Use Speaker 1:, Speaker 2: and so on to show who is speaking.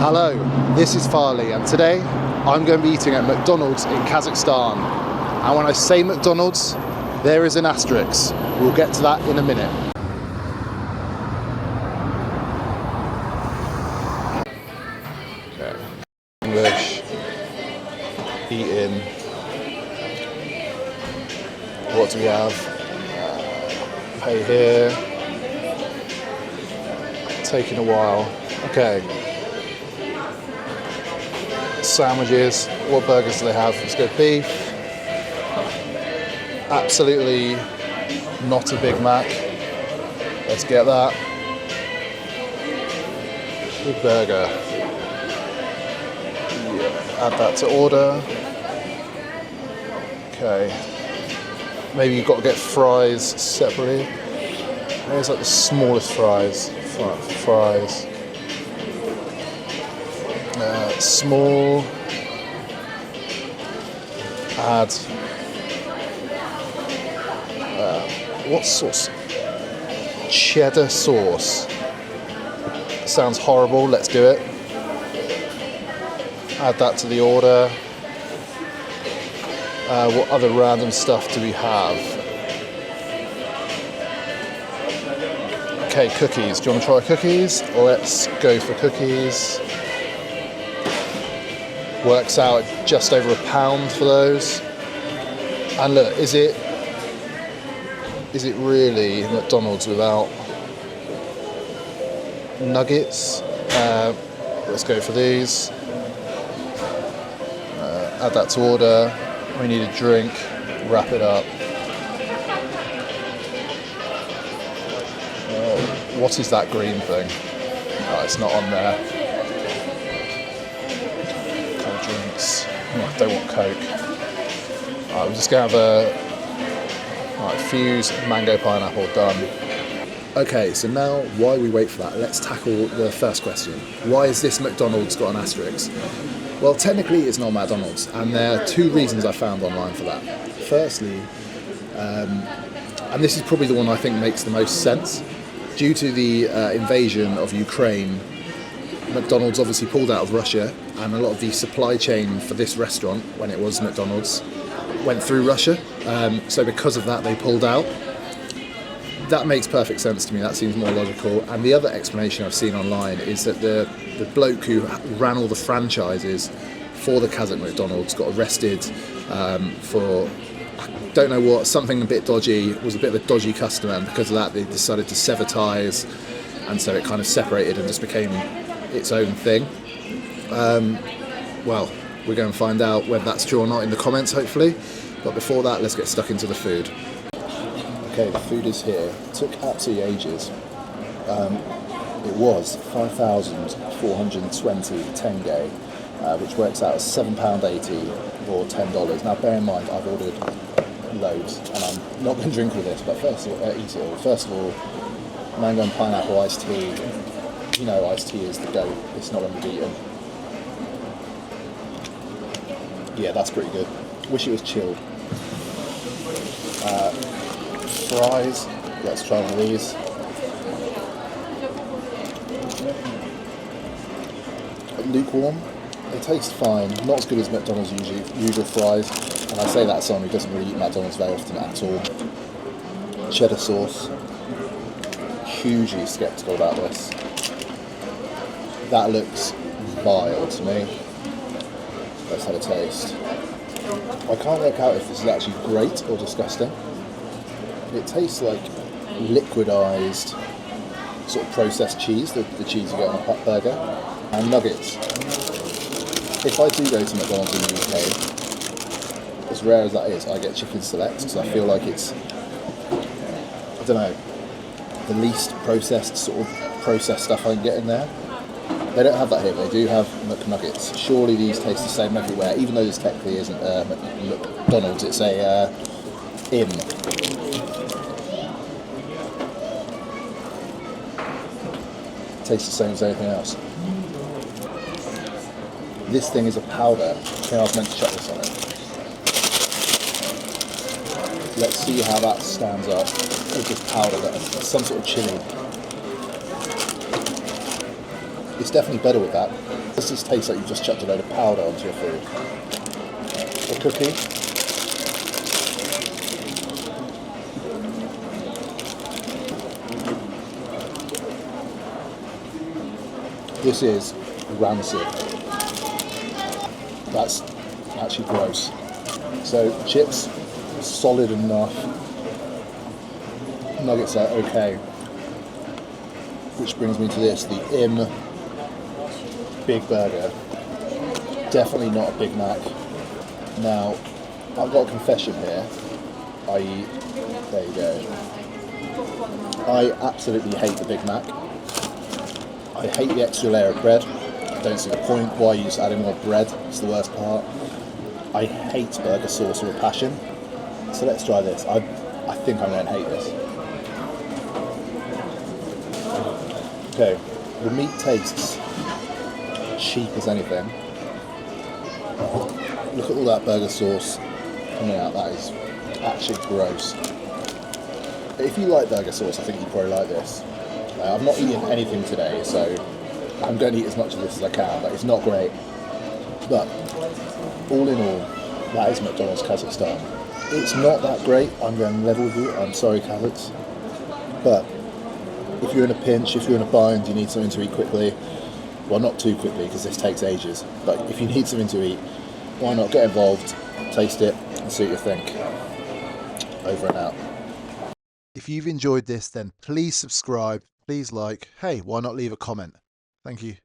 Speaker 1: Hello, this is Farley, and today I'm going to be eating at McDonald's in Kazakhstan. And when I say McDonald's, there is an asterisk. We'll get to that in a minute. Okay. English, eating. What do we have? Pay here. Taking a while. Okay. Sandwiches. What burgers do they have? Let's go beef. Absolutely not a Big Mac. Let's get that. Big burger. Yeah. Add that to order. Okay. Maybe you've got to get fries separately. There's like the smallest fries. Fries. Small. Add. What sauce? Cheddar sauce. Sounds horrible. Let's do it. Add that to the order. What other random stuff do we have? Okay, cookies. Do you want to try cookies? Let's go for cookies. Works out at just over £1 for those. And look, is it really McDonald's without nuggets? Let's go for these. Add that to order. We need a drink. Wrap it up. What is that green thing? Oh, it's not on there. Cold drinks. Oh, I don't want Coke. Alright, we're just going to have a fuse, mango, pineapple, done. Okay, so now while we wait for that, let's tackle the first question. Why is this McDonald's got an asterisk? Well, technically it's not McDonald's, and there are two reasons I found online for that. Firstly, and this is probably the one I think makes the most sense, due to the invasion of Ukraine, McDonald's obviously pulled out of Russia, and a lot of the supply chain for this restaurant, when it was McDonald's, went through Russia. So because of that, they pulled out. That makes perfect sense to me. That seems more logical. And the other explanation I've seen online is that the bloke who ran all the franchises for the Kazakh McDonald's got arrested for, I don't know what, something a bit dodgy, was a bit of a dodgy customer, and because of that they decided to sever ties, and so it kind of separated and just became its own thing. Well, we're going to find out whether that's true or not in the comments, hopefully. But before that, let's get stuck into the food. Okay, the food is here. It took absolutely ages. It was 5,420 tenge, which works out as £7.80 or $10. Now, bear in mind, I've ordered loads, and I'm not going to drink all this, but first of all, eat it all. First of all, mango and pineapple iced tea. You know, iced tea is the goat. It's not going to be eaten. Yeah, that's pretty good. Wish it was chilled. Fries. Let's try one of these. Lukewarm. They taste fine. Not as good as McDonald's usual fries. And I say that as someone who doesn't really eat McDonald's very often at all. Cheddar sauce. Hugely sceptical about this. That looks vile to me. Let's have a taste. I can't work out if this is actually great or disgusting. It tastes like liquidized sort of processed cheese, the cheese you get on a hot burger, and nuggets. If I do go to McDonald's in the UK, as rare as that is, I get chicken select because I feel like it's, I don't know, the least processed stuff I can get in there. They don't have that here, but they do have McNuggets. Surely these taste the same everywhere, even though this technically isn't McDonald's, it's a inn. Tastes the same as anything else. This thing is a powder. I think I was meant to chuck this on it. Let's see how that stands up with this powder, that's some sort of chili. It's definitely better with that. This just tastes like you've just chucked a load of powder onto your food. A cookie. This is rancid. That's actually gross. So chips, solid enough. Nuggets are okay. Which brings me to this, the Big Burger. Definitely not a Big Mac. Now, I've got a confession here. There you go. I absolutely hate the Big Mac. I hate the extra layer of bread. I don't see the point. Why are you just adding more bread? It's the worst part. I hate burger sauce with a passion. So let's try this. I think I'm going to hate this. Okay, the meat tastes cheap as anything. Look at all that burger sauce coming out. That is actually gross. If you like burger sauce, I think you probably like this. I've not eaten anything today, so I'm going to eat as much of this as I can, but it's not great. But all in all, that is McDonald's Kazakhstan. It's not that great, I'm going level with you, I'm sorry Kazakhs. But if you're in a pinch, if you're in a bind, you need something to eat quickly, well not too quickly because this takes ages, but if you need something to eat, why not get involved, taste it, and see what you think. Over and out. If you've enjoyed this, then please subscribe, please like, hey, why not leave a comment? Thank you.